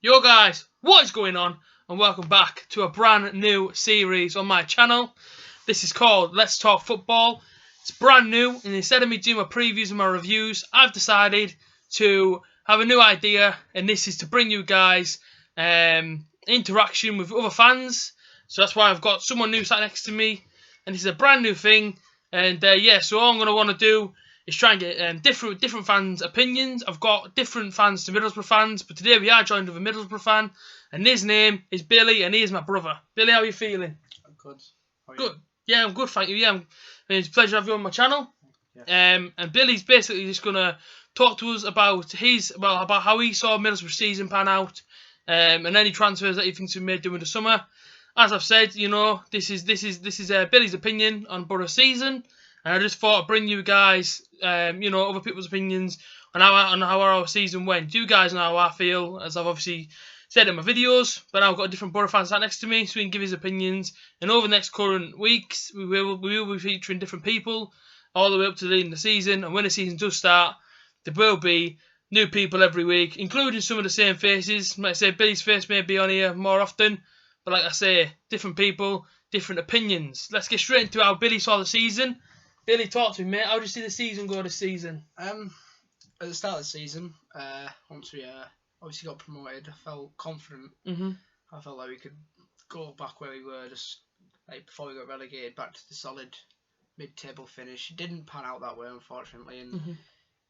Yo guys, what is going on? And welcome back to a brand new series on my channel. This is called Let's Talk Football. It's brand new, and instead of me doing my previews and my reviews, I've decided to have a new idea, and this is to bring you guys interaction with other fans. So that's why I've got someone new sat next to me, and this is a brand new thing. And so all I'm going to want to do is try and get different fans' opinions. I've got different fans to Middlesbrough fans, but today we are joined with a Middlesbrough fan, and his name is Billy, and he is my brother. Billy, how are you feeling? I'm good. How are Good. you? Yeah, I'm good, thank you. Yeah, it's a pleasure to have you on my channel. Yeah. And Billy's basically just gonna talk to us about about how he saw Middlesbrough season pan out, and any transfers that he thinks we made during the summer. As I've said, this is Billy's opinion on Borough's season, and I just thought I'd bring you guys, other people's opinions on how our season went. You guys know how I feel, as I've obviously said in my videos, but now I've got a different Borough fan sat next to me, so he can give his opinions. And over the next current weeks, we will be featuring different people all the way up to the end of the season. And when the season does start, there will be new people every week, including some of the same faces. Like I say, Billy's face may be on here more often, but like I say, different people, different opinions. Let's get straight into how Billy saw the season. Billy, talk to me, mate. How did you see the season go this season? At the start of the season, once we obviously got promoted, I felt confident. I felt like we could go back where we were just like before we got relegated, back to the solid mid-table finish. It didn't pan out that way, unfortunately, and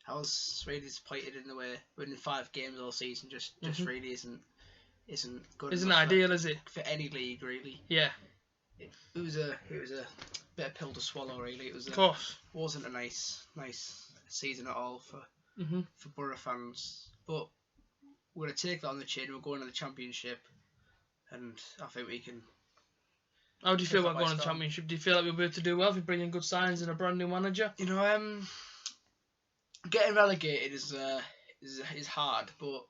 I was really disappointed in the way winning 5 games all season just really isn't good. Isn't ideal, is it? For any league, really. Yeah. It was a bit of pill to swallow, really. It was Of course. Wasn't a nice season at all for Borough fans. But we're gonna take that on the chin. We're going to the Championship, and I think we can. How do you feel about going to the Championship? Do you feel like we'll be able to do well if we bring in good signs and a brand new manager? Getting relegated is hard, but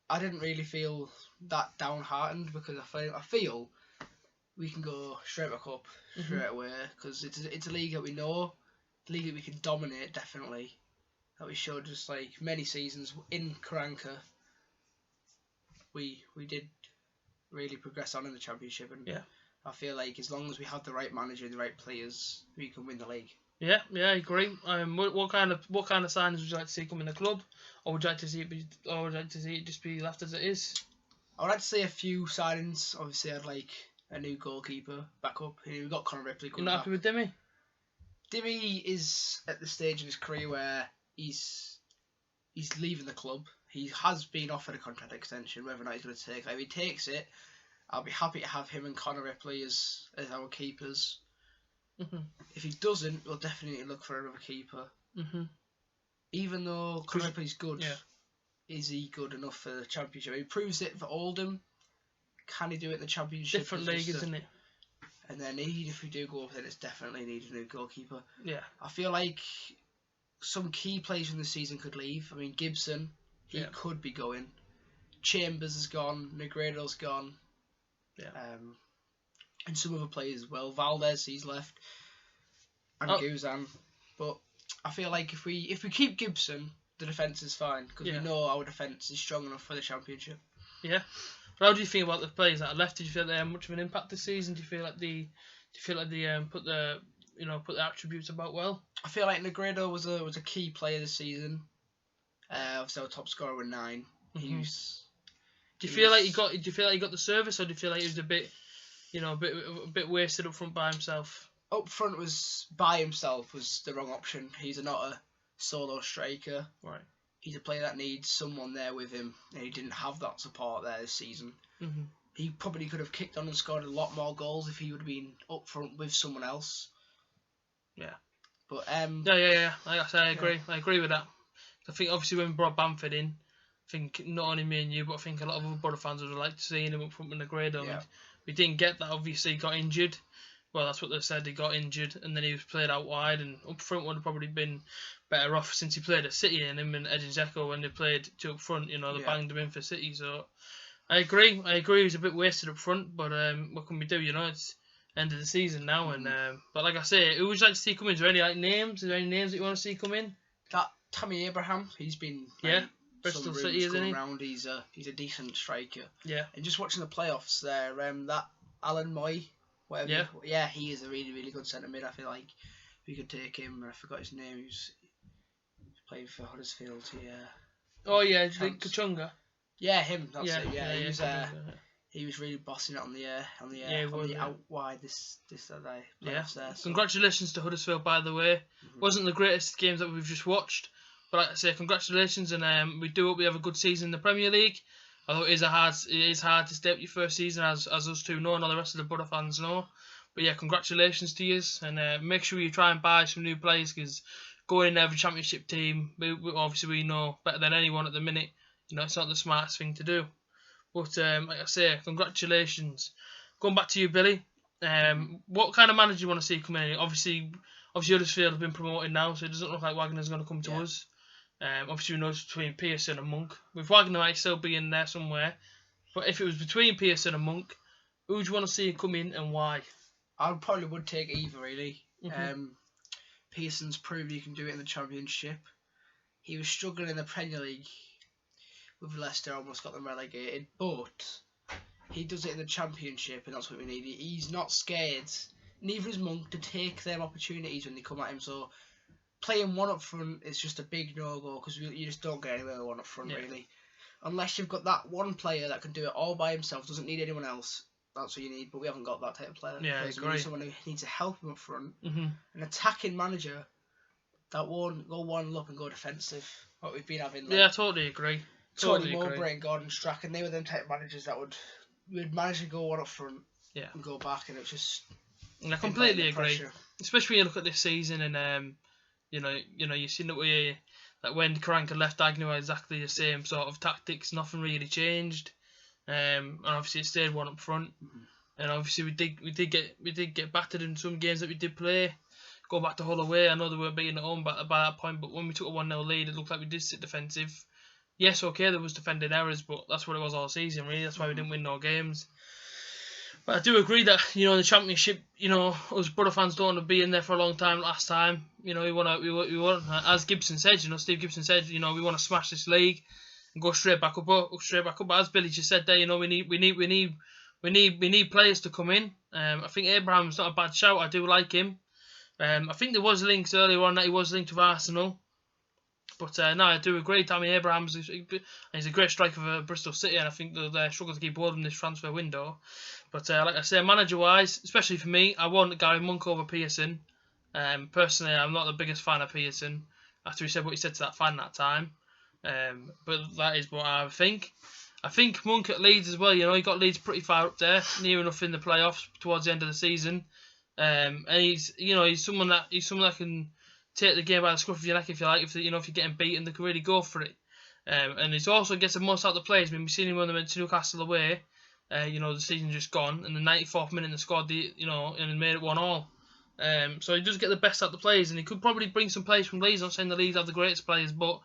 I didn't really feel that downhearted because I feel we can go straight back up straight away because it's a league that we know, a league that we can dominate definitely. That we showed just like many seasons in Karanka. We did really progress on in the Championship, and I feel like as long as we have the right manager and the right players, we can win the league. Yeah, I agree. What kind of signings would you like to see come in the club, or would you like to see it just be left as it is? I would like to see a few signings. Obviously, I'd like a new goalkeeper back up. We've got Conor Ripley coming back. You're not happy with Dimmy? Dimmy is at the stage in his career where he's leaving the club. He has been offered a contract extension. Whether or not he's going to take it, if he takes it, I'll be happy to have him and Conor Ripley as our keepers. If he doesn't, we'll definitely look for another keeper. Even though Conor Ripley's good, is he good enough for the Championship? He proves it for Oldham. Can he do it in the Championship? Different league, isn't it? And then even if we do go up, then it's definitely needed a new goalkeeper. Yeah. I feel like some key players from the season could leave. I mean, Gibson, he could be going. Chambers is gone. Negredo's gone. Yeah. And some other players as well. Valdez, he's left. And Guzan. But I feel like if we keep Gibson, the defence is fine because we know our defence is strong enough for the Championship. Yeah. But how do you feel about the players that are left? Did you feel they had much of an impact this season? Do you feel like they put the attributes about well? I feel like Negredo was a key player this season. Obviously, our top scorer with 9. Do you feel like he got the service, or do you feel like he was a bit wasted up front by himself? Up front was by himself was the wrong option. He's not a solo striker. Right. He's a player that needs someone there with him, and he didn't have that support there this season. He probably could have kicked on and scored a lot more goals if he would have been up front with someone else. Yeah. But yeah. I agree. Yeah. I agree with that. I think obviously when we brought Bamford in, I think not only me and you, but I think a lot of other Borough fans would have liked to see him up front with Negredo. Yeah. We didn't get that. Obviously, he got injured. Well, that's what they said. He got injured, and then he was played out wide, and up front would have probably been better off since he played at City, and him and Edin Dzeko when they played two up front. They banged him in for City. So I agree. He's a bit wasted up front, but what can we do? It's end of the season now, and but like I say, who would you like to see come in? Is there any names? Is there any names that you want to see come in? That Tammy Abraham, he's been Bristol some City, rumours isn't going he? around. He's a decent striker. Yeah. And just watching the playoffs there, that Alan Moy, whatever. Yeah. He is a really, really good centre mid. I feel like we could take him. I forgot his name. He's playing for Huddersfield. Oh yeah, Chance. Kachunga. Yeah, him. That's Yeah, it. Yeah, he was. Kachunga, He was really bossing it on the yeah. out wide this day. Yeah. There, so. Congratulations to Huddersfield, by the way. Wasn't the greatest games that we've just watched, but like I say, congratulations, and we do hope we have a good season in the Premier League. Although it is hard to stay up your first season, as us two know, and all the rest of the Butter fans know. But yeah, congratulations to you, and make sure you try and buy some new players, because going in every Championship team, obviously we know better than anyone at the minute. It's not the smartest thing to do. But like I say, congratulations. Going back to you, Billy. What kind of manager do you want to see coming in? Obviously Huddersfield have been promoted now, so it doesn't look like Wagner's going to come to us. Obviously we know it's between Pearson and Monk. With Wagner might still be in there somewhere. But if it was between Pearson and Monk, who do you want to see come in and why? I probably would take either, really. Pearson's proved he can do it in the Championship. He was struggling in the Premier League with Leicester, almost got them relegated, but he does it in the Championship, and that's what we need. He's not scared, neither is Monk, to take them opportunities when they come at him. So playing one up front is just a big no-go, because you just don't get anywhere with one up front, really. Unless you've got that one player that can do it all by himself, doesn't need anyone else. That's what you need, but we haven't got that type of player. Yeah, I agree. We need someone who needs to help him up front. An attacking manager that won't go one up and go defensive. What we've been having. Yeah, I totally agree. Tony Mowbray and Gordon Strachan, they were them type of managers that would manage to go one up front and go back, and it's just. I completely agree. Pressure. Especially when you look at this season, and you've seen that when Karanka left, Agnew had exactly the same sort of tactics. Nothing really changed, and obviously it stayed one up front. And obviously we did get battered in some games that we did play. Go back to Hull away. I know they were beaten at home by that point, but when we took a 1-0 lead, it looked like we did sit defensive. Yes, okay, there was defending errors, but that's what it was all season, really. That's why we didn't win no games. But I do agree that, the Championship, us Borough fans don't want to be in there for a long time. Last time, we want, as Gibson said, Steve Gibson said, we want to smash this league and go straight back up. But as Billy just said there, we need players to come in. I think Abraham's not a bad shout. I do like him. I think there was links earlier on that he was linked with Arsenal. But no, I do agree. Tammy Abrahams, he's a great striker for Bristol City, and I think they'll struggle to keep hold of him this transfer window. But like I say, manager-wise, especially for me, I want Gary Monk over Pearson. Personally, I'm not the biggest fan of Pearson, after he said what he said to that fan that time. But that is what I think. I think Monk at Leeds as well, he got Leeds pretty far up there, near enough in the playoffs towards the end of the season. And he's someone that can take the game by the scruff of your neck, if you like. If you're getting beaten, they can really go for it. And he also gets the most out of the players. I mean, we've seen him when they went to Newcastle away. The season just gone, and the 94th minute they scored and made it 1-1. So he does get the best out of the players, and he could probably bring some players from Leeds. I'm not saying the Leeds have the greatest players, but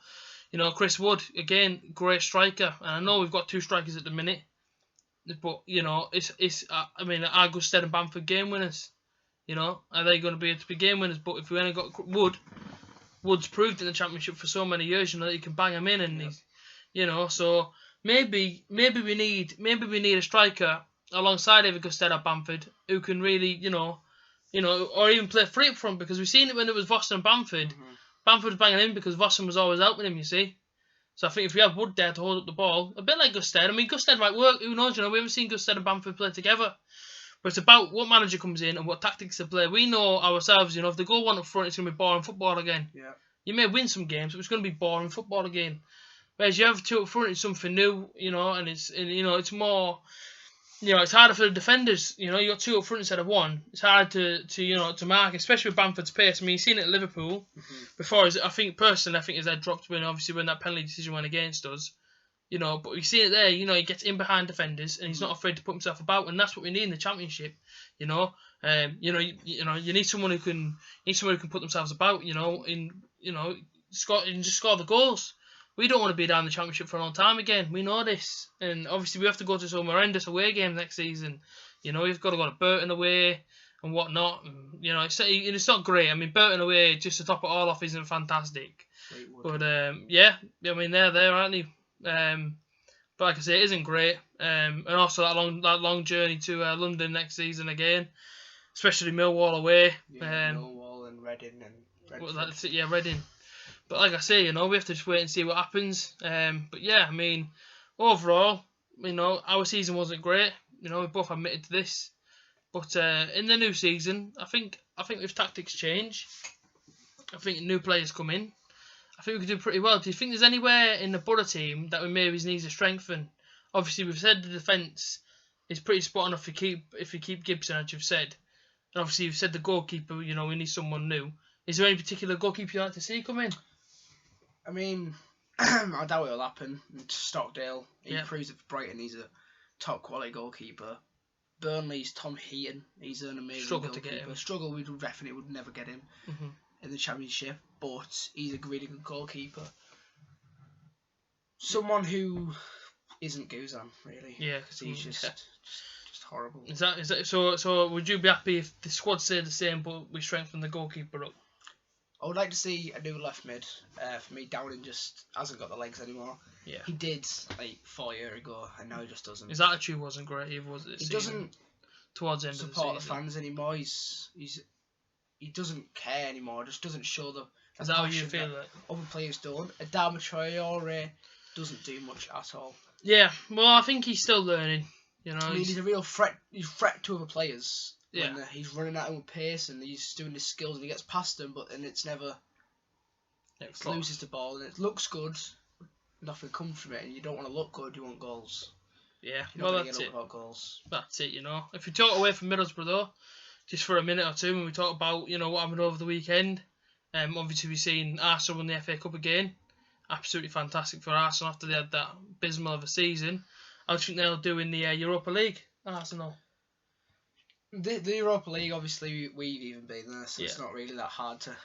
Chris Wood, again, great striker. And I know we've got two strikers at the minute, but are Gusted and Bamford game winners? Are they going to be game winners? But if we only got Wood's proved in the Championship for so many years, that you can bang him in, and he's, so maybe we need a striker alongside either Gusted or Bamford who can really, or even play free up front, because we've seen it when it was Vossen and Bamford. Bamford was banging in because Vossen was always helping him, you see. So I think if we have Wood there to hold up the ball, a bit like Gusted. I mean, Gusted might work. Who knows? We haven't seen Gusted and Bamford play together. But it's about what manager comes in and what tactics they play. We know ourselves, if they go one up front, it's going to be boring football again. Yeah. You may win some games, but it's going to be boring football again. Whereas you have two up front, it's something new, and it's more, it's harder for the defenders. You got two up front instead of one. It's hard to mark, especially with Bamford's pace. I mean, you've seen it at Liverpool before. I think his head dropped when that penalty decision went against us. But we see it there. He gets in behind defenders and he's not afraid to put himself about, and that's what we need in the Championship. You need someone who can put themselves about. Just score the goals. We don't want to be down the Championship for a long time again. We know this, and obviously we have to go to some horrendous away games next season. We've got to go to Burton away and whatnot. And, it's not great. I mean, Burton away, just to top it all off, isn't fantastic. Fleetwood. But yeah, I mean they're there, aren't they? But like I say, it isn't great. And also that long journey to London next season again, especially Millwall away. Yeah, Millwall and Reading and Brentford. Well, that's it, yeah, Reading. But like I say, we have to just wait and see what happens. But yeah, I mean, overall, our season wasn't great. We both admitted to this. But in the new season, I think if tactics change, I think new players come in, I think we could do pretty well. Do you think there's anywhere in the Borough team that we maybe need to strengthen? Obviously, we've said the defence is pretty spot on if we keep Gibson, as you've said. And obviously, you've said the goalkeeper, we need someone new. Is there any particular goalkeeper you'd like to see come in? I mean, I doubt it'll happen. Stockdale, he proves it for Brighton. He's a top quality goalkeeper. Burnley's Tom Heaton. He's an amazing goalkeeper. To get him. Struggle, we definitely would never get him in the Championship, but he's a really good goalkeeper. Someone who isn't Guzan, really. Yeah, because he's just horrible. Is that so? So would you be happy if the squad stayed the same, but we strengthen the goalkeeper up? I would like to see a new left mid. For me, Downing just hasn't got the legs anymore. Yeah. He did 4 years ago, and now he just doesn't. His attitude wasn't great either, was it? He doesn't towards the end support of the fans anymore. He doesn't care anymore. Just doesn't show the. Is that how you feel? That other players don't. Adama Traore doesn't do much at all. Yeah, well, I think he's still learning. I mean, he's a real threat. He's a threat to other players. Yeah. When he's running at him with pace and he's doing his skills and he gets past them, but then it's never. It loses the ball and it looks good. Nothing comes from it, and you don't want to look good. You want goals. Yeah, You're not that's it. About goals. That's it. If you talk away from Middlesbrough though, just for a minute or two, when we talk about what happened over the weekend, obviously we've seen Arsenal win the FA Cup again. Absolutely fantastic for Arsenal after they had that abysmal of a season. How do you think they'll do in the Europa League, Arsenal? The Europa League, obviously, we've even been there, so it's not really that hard to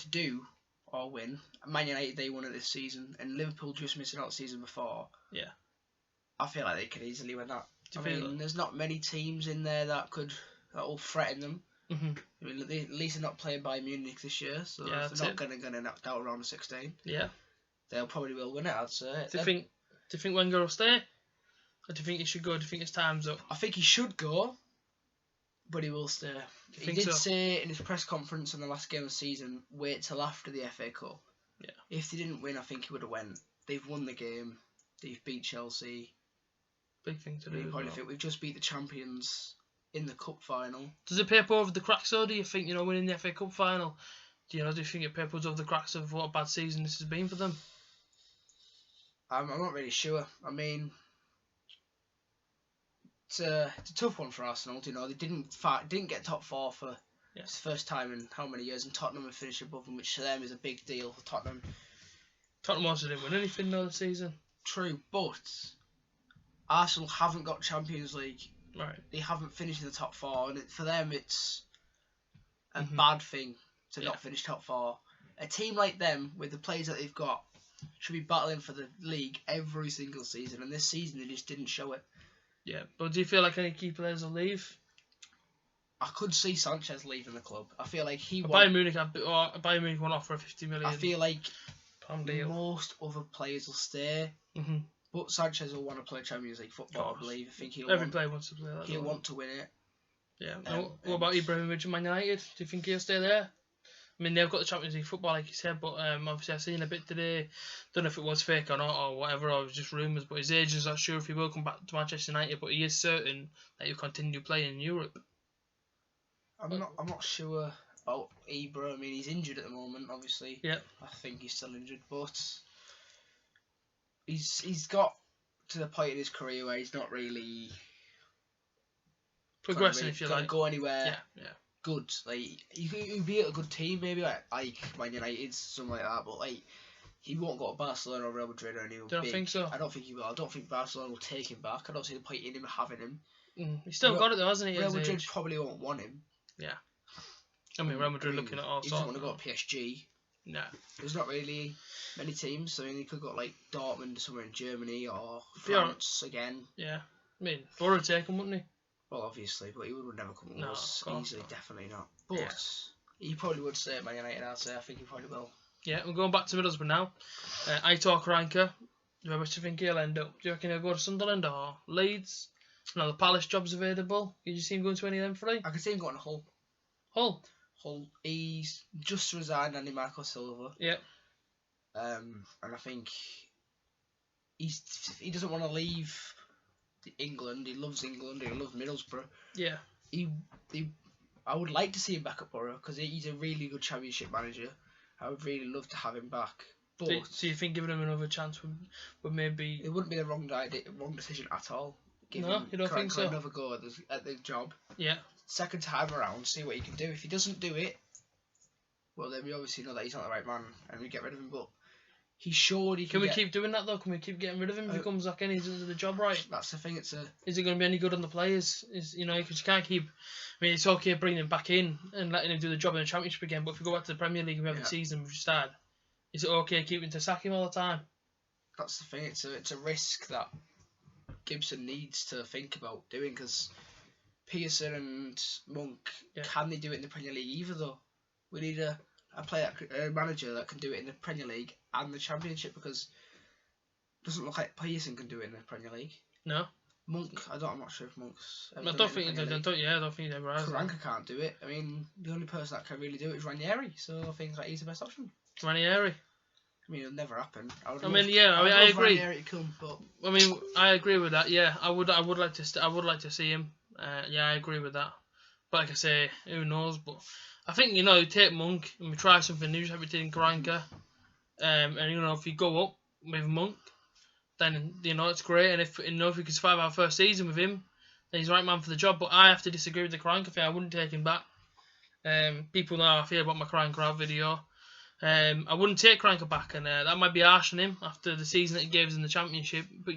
do or win. Man United, they won it this season, and Liverpool just missing out the season before. Yeah. I feel like they could easily win that. There's not many teams in there that will threaten them. Mm-hmm. I mean, at least they're not playing Bayern Munich this year, so they're not going to knock out around the 16. Yeah. They'll probably will win it, I'd say. Do you think Wenger will stay? Or do you think he should go? Do you think his time's up? I think he should go, but he will stay. He did say in his press conference in the last game of the season, wait till after the FA Cup. Yeah. If they didn't win, I think he would have went. They've won the game. They've beat Chelsea. Big thing to do. You probably think we've just beat the champions in the cup final. Does it paper over the cracks though? Do you think winning the FA Cup final? Do you think it papers over the cracks of what a bad season this has been for them? I'm not really sure. I mean, it's a tough one for Arsenal. They didn't get top four for it's the first time in how many years, and Tottenham have finished above them, which to them is a big deal for Tottenham. Tottenham also didn't win anything though this season. True, but Arsenal haven't got Champions League. Right. They haven't finished in the top four, and for them it's a bad thing to not finish top four. A team like them, with the players that they've got, should be battling for the league every single season, and this season they just didn't show it. Yeah, but do you feel like any key players will leave? I could see Sanchez leaving the club. I feel like Bayern Munich won't offer a 50 million. I feel like pound deal. Most other players will stay, but Sanchez will want to play Champions League football. I believe. I think every player wants to play that. He'll want to win it. Yeah. What about Ibrahimovic and Man United? Do you think he'll stay there? I mean, they've got the Champions League football, like you said, but obviously I've seen a bit today. Don't know if it was fake or not, or whatever, or it was just rumours. But his agent's not sure if he will come back to Manchester United, but he is certain that he'll continue playing in Europe. I'm not sure about Ibra. I mean, he's injured at the moment, obviously. Yeah. I think he's still injured, but he's got to the point in his career where he's not really progressing, if you like. Go anywhere. Yeah. Good. Like he'd be at a good team, maybe like Man United, something like that. But he won't go to Barcelona or Real Madrid or anything. Don't think so. I don't think he will. I don't think Barcelona will take him back. I don't see the point in him having him. He's still got it though, hasn't he? Real Madrid probably won't want him. Yeah. I mean, Real Madrid looking at all sorts. He doesn't want to go to PSG. No. There's not really many teams. I mean, he could go like Dortmund somewhere in Germany or France again. Yeah. I mean, Borough would take him, wouldn't he? Well, obviously, but he would never come to us easily. Definitely not. But he probably would stay at Man United. I'd say. I think he probably will. Yeah, we're going back to Middlesbrough now. Aitor Karanka. Where do you think he'll end up? Do you reckon he'll go to Sunderland or Leeds? No, the Palace job's available. Did you see him going to any of them three? I can see him going to Hull. Hull. He's just resigned, Andy Marco Silva. Yep. And I think he doesn't want to leave England. He loves England. He loves Middlesbrough. Yeah. I would like to see him back at Borough because he's a really good Championship manager. I would really love to have him back. But So you think giving him another chance would maybe... It wouldn't be the wrong decision at all. You don't think so? Another go at the job. Yeah. Second time around, see what he can do. If he doesn't do it, well, then we obviously know that he's not the right man and we get rid of him. But he's sure he can. Can we keep doing that though? Can we keep getting rid of him if he comes back in? He's doing the job right. That's the thing. Is it going to be any good on the players? Because you can't keep. I mean, it's okay bringing him back in and letting him do the job in the Championship again. But if we go back to the Premier League and we have a season we've started, is it okay keeping to sack him all the time? That's the thing. It's a risk that Gibson needs to think about doing because Pearson and Monk can they do it in the Premier League either though? We need a manager that can do it in the Premier League and the Championship because it doesn't look like Pearson can do it in the Premier League. No. Monk, I'm not sure if Monk's. I don't think he's ever has. Karanka can't do it. I mean, the only person that can really do it is Ranieri, so I think that he's the best option. Ranieri. I mean, it'll never happen. I agree. Ranieri to come, but I mean, I agree with that. Yeah, I would like to see him. Yeah, I agree with that. But like I say, who knows? But I think take Monk and we try something new, like we did in Karanka. And if we go up with Monk, then it's great. And if we can survive our first season with him, then he's the right man for the job. But I have to disagree with the Karanka thing. I wouldn't take him back. People know how I feel about my Karanka out video. I wouldn't take Karanka back, and that might be harsh on him after the season that he gave us in the Championship. But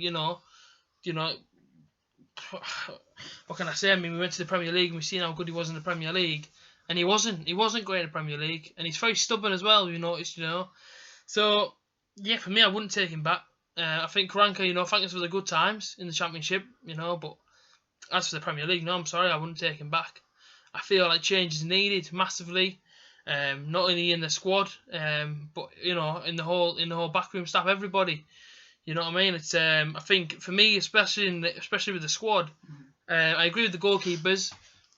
what can I say? I mean, we went to the Premier League and we've seen how good he was in the Premier League, and he wasn't great in the Premier League, and he's very stubborn as well. You noticed, So yeah, for me, I wouldn't take him back. I think Karanka, thank us for the good times in the Championship, but as for the Premier League, no, I'm sorry, I wouldn't take him back. I feel like change is needed massively. Not only in the squad, but in the whole backroom staff, everybody. You know what I mean? It's I think for me, especially with the squad, I agree with the goalkeepers.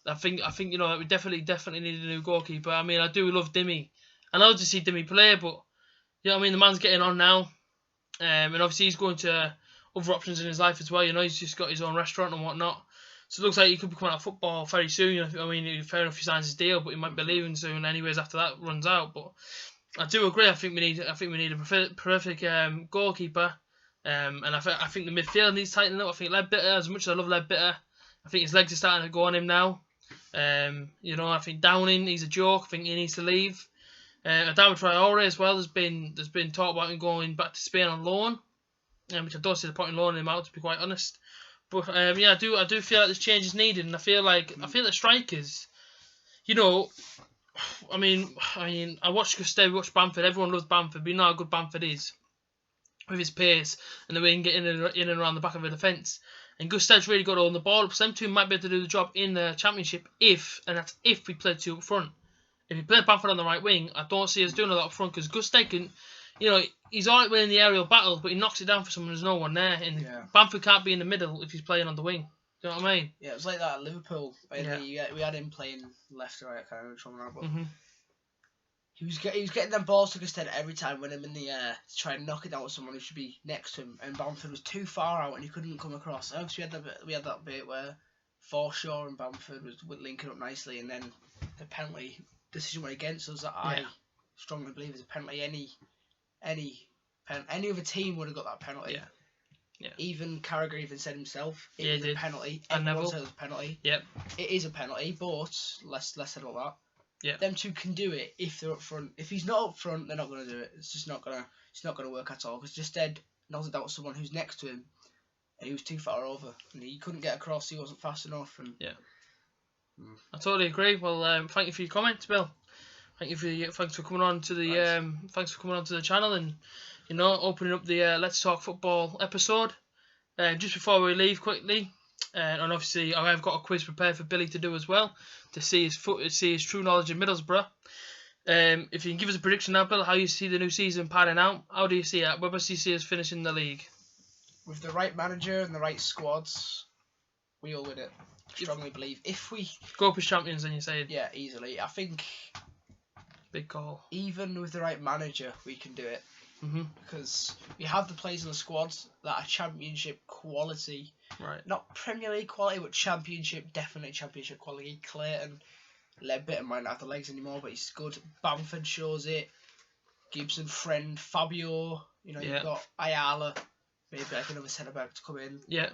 I think we definitely need a new goalkeeper. I mean, I do love Dimmy. I love to see Dimmy play, but I mean, the man's getting on now, and obviously he's going to other options in his life as well. He's just got his own restaurant and whatnot. So it looks like he could be coming out of football very soon. I mean, fair enough, he signs his deal, but he might be leaving soon anyways after that runs out. But I do agree. I think we need a perfect goalkeeper. And I think the midfield needs tightening up. I think Leadbitter, as much as I love Leadbitter, I think his legs are starting to go on him now. I think Downing, he's a joke. I think he needs to leave. Adama Traore as well. There's been talk about him going back to Spain on loan, which I don't see the point in loaning him out, to be quite honest. But I do feel like this change is needed, and I feel like strikers, I mean, I watched Gustev, we watched Bamford. Everyone loves Bamford, but you know how good Bamford is with his pace and the way he can get in and around the back of the defence. And Gustev's really got on the ball. So them two might be able to do the job in the Championship if we play two up front. If we play Bamford on the right wing, I don't see us doing a lot up front because Gustev can. He's alright winning the aerial battle, but he knocks it down for someone. There's no one there, and Bamford can't be in the middle if he's playing on the wing. Do you know what I mean? Yeah, it was like that at Liverpool. We had him playing left or right. I can't remember which one now, but he was getting them balls to Gustev every time when him in the air to try and knock it down with someone who should be next to him. And Bamford was too far out and he couldn't come across. And obviously we had that bit where Forshaw and Bamford was linking up nicely, and then the penalty decision went against us. That I strongly believe is a penalty. Any other team would have got that penalty. Yeah. Even Carragher even said himself it was a penalty. And Everyone said it was a penalty. Yep. It is a penalty, but less said about that. Yeah. Them two can do it if they're up front. If he's not up front, they're not going to do it. It's just not gonna work at all. Because Gustave knocked it out with someone who's next to him, and he was too far over, and he couldn't get across. He wasn't fast enough. And I totally agree. Well, thank you for your comments, Bill. Thanks for coming on to the channel and opening up the Let's Talk Football episode. Just before we leave quickly, and obviously I've got a quiz prepared for Billy to do as well to see his true knowledge of Middlesbrough. If you can give us a prediction now, Bill, how you see the new season panning out, how do you see it? Where do you see us finishing the league? With the right manager and the right squads, we all win it. Strongly believe. If we go up as champions, then you're saying? Yeah, easily. I think. Big call. Even with the right manager, we can do it. Mm-hmm. Because we have the players in the squads that are championship quality. Right. Not Premier League quality, but championship, definitely championship quality. Clayton, Ledbetter might not have the legs anymore, but he's good. Bamford shows it. Gibson, Friend, Fabio. You've got Ayala. Maybe like another centre back to come in. Yeah.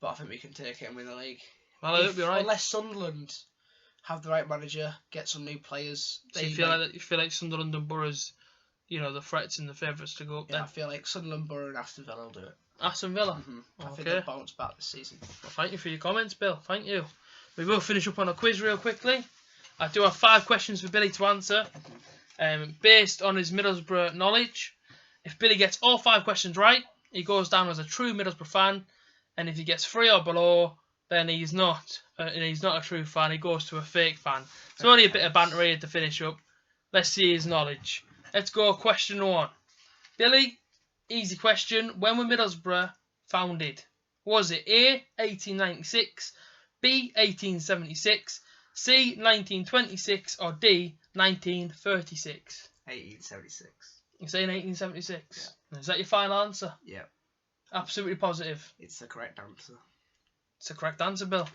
But I think we can take it and win the league. Well, I hope you're right. Unless Sunderland have the right manager, get some new players. So you feel like Sunderland and Borough's, the threats and the favourites to go up there? I feel like Sunderland, Borough and Aston Villa will do it. Aston Villa? Mm-hmm. I Okay. think they'll bounce back this season. Well, thank you for your comments, Bill. Thank you. We will finish up on a quiz real quickly. I do have 5 questions for Billy to answer, based on his Middlesbrough knowledge. If Billy gets all 5 questions right, he goes down as a true Middlesbrough fan, and if he gets 3 or below, then he's not a true fan. He goes to a fake fan. It's only a bit of banter here to finish up. Let's see his knowledge. Let's go question 1. Billy, easy question. When were Middlesbrough founded? Was it A, 1896, B, 1876, C, 1926, or D, 1936? 1876. You're saying 1876? Yeah. Is that your final answer? Yeah. Absolutely positive? It's the correct answer. It's the correct answer, Bill.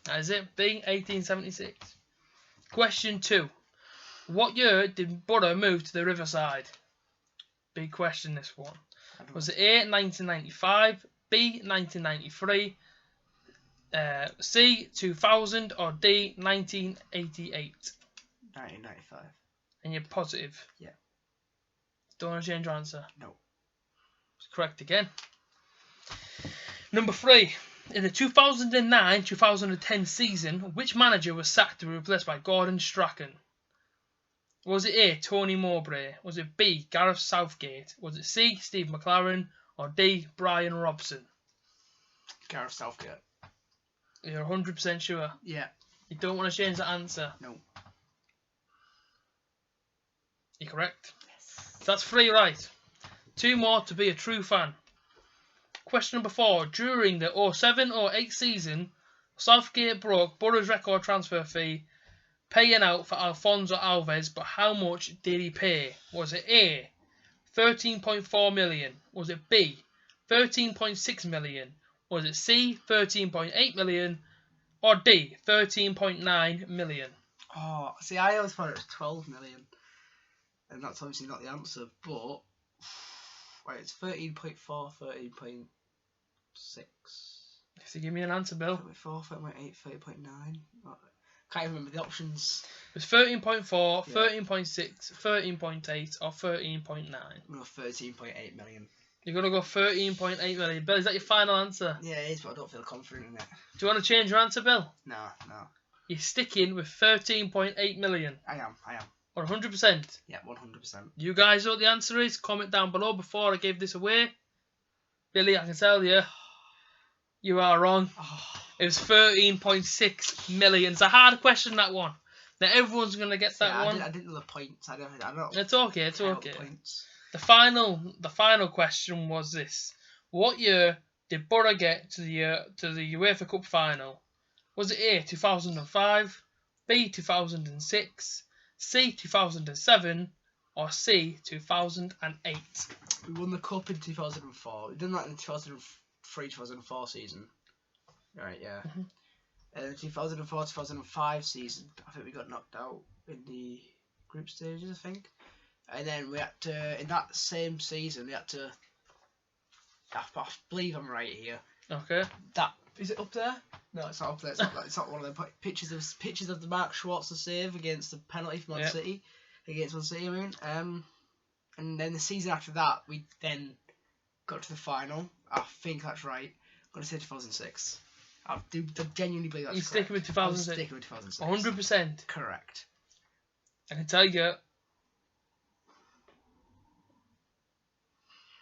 That is it. B, 1876. Question 2. What year did Borough move to the Riverside? Big question, this one. Was it A, 1995, B, 1993, C, 2000, or D, 1988? 1995. And you're positive? Yeah. Don't want to change your answer? No. It's correct again. Number 3. In the 2009-2010 season, which manager was sacked to be replaced by Gordon Strachan? Was it A, Tony Mowbray? Was it B, Gareth Southgate? Was it C, Steve McLaren? Or D, Brian Robson? Gareth Southgate. You're 100% sure? Yeah. You don't want to change the answer? No. You're correct. Yes. So that's 3 right. 2 more to be a true fan. Question number 4. During the 07-08 season, Southgate broke Borough's record transfer fee, paying out for Alfonso Alves, but how much did he pay? Was it A, 13.4 million? Was it B, 13.6 million? Was it C, 13.8 million? Or D, 13.9 million? Oh, see, I always thought it was 12 million. And that's obviously not the answer, but... Right, it's 13.4, 13.6. So give me an answer, Bill. 13.4, 13.8, 13.9. Can't even remember the options. It was 13.4, 13.6, 13.8, or 13.9. I'm going to 13.8 million. You're going to go 13.8 million. Bill, is that your final answer? Yeah, it is, but I don't feel confident in it. Do you want to change your answer, Bill? No. You're sticking with 13.8 million. I am. 100%. Yeah, 100%. You guys know what the answer is? Comment down below before I give this away. Billy, I can tell you, you are wrong. It was 13.6 million. It's a hard question, that one. Now everyone's going to get that one. I didn't know the points. I don't know. It's okay, it's okay. Points. The final question was this. What year did Borough get to the UEFA Cup final? Was it A, 2005, B, 2006, C, 2007, or C, 2008? We won the Cup in 2004. We done that in the 2003-2004 season. Right, yeah. Mm-hmm. The 2004-2005 season, I think we got knocked out in the group stages, I think. And then we had to, in that same season, we had to, I believe I'm right here. Okay. Is it up there? No, it's not up there. It's not one of the pictures of the Mark Schwarzer save against the penalty for Man City. Against Man City, I mean. And then the season after that, we then got to the final. I think that's right. I'm going to say 2006. I genuinely believe that's correct. You're sticking with 2006? I'm sticking with 2006. 100%? Correct. I can tell you,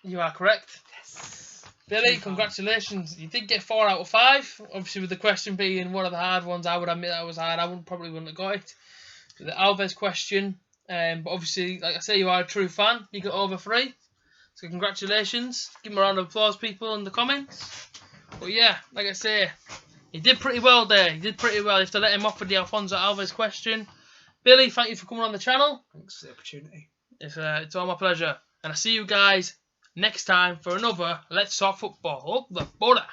you are correct. Yes. Billy, congratulations. You did get 4 out of 5. Obviously, with the question being one of the hard ones, I would admit that was hard. I probably wouldn't have got it. The Alves question, But obviously, like I say, you are a true fan. You got over 3. So congratulations. Give him a round of applause, people, in the comments. But yeah, like I say, he did pretty well there. He did pretty well. You have to let him off with the Alfonso Alves question. Billy, thank you for coming on the channel. Thanks for the opportunity. It's all my pleasure. And I'll see you guys next time for another Let's Talk Football. Up the border.